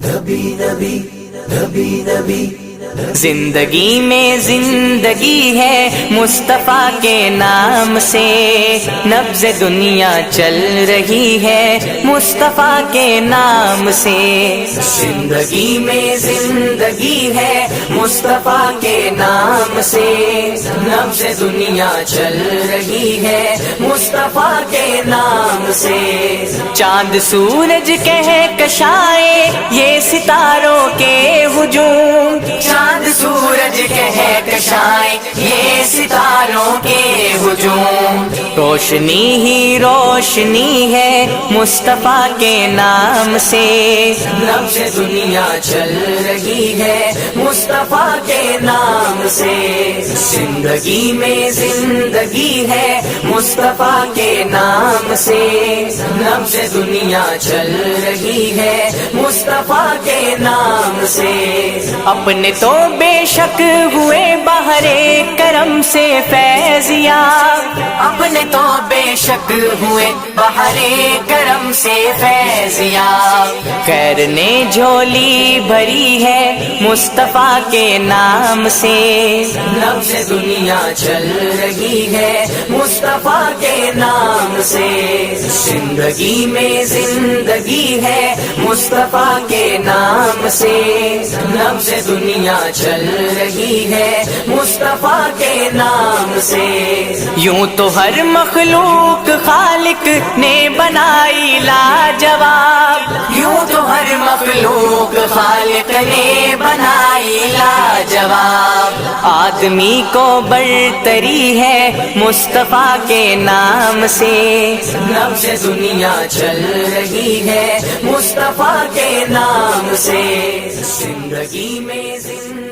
نبی نبی نبی نبی زندگی میں زندگی ہے مصطفیٰ کے نام سے، نبض دنیا چل رہی ہے مصطفیٰ کے نام سے۔ زندگی میں زندگی ہے مصطفیٰ کے نام سے، نبض دنیا چل رہی ہے مصطفیٰ کے نام سے۔ چاند سورج کہکشائے یہ ستاروں کے ہجوم، چاند سورج کہکشائے یہ ستاروں کے ہجوم، روشنی ہی روشنی ہے مصطفیٰ کے نام سے، نبض دنیا چل رہی ہے مصطفیٰ کے نام سے۔ زندگی میں زندگی ہے مصطفیٰ کے نام سے، نبض دنیا چل رہی ہے مصطفیٰ کے نام سے۔ اپنے تو بے شک ہوئے بحر کرم سے فیض یاب، اپنے تو بے شک ہوئے بحر کرم سے فیض یاب، خیر نے جھولی بھری ہے مصطفیٰ کے نام سے، نبض دنیا چل رہی ہے مصطفیٰ کے نام سے۔ زندگی میں زندگی ہے مصطفیٰ کے نام سے، نبض دنیا چل رہی ہے مصطفیٰ کے نام سے۔ یوں تو ہر مخلوق خالق نے بنائی لاجواب، یوں تو ہر مخلوق خالق نے بنائی لاجواب، آدمی کو برتری ہے مصطفیٰ کے نام سے، نبض دنیا چل رہی ہے مصطفیٰ کے نام سے۔ زندگی میں زندگی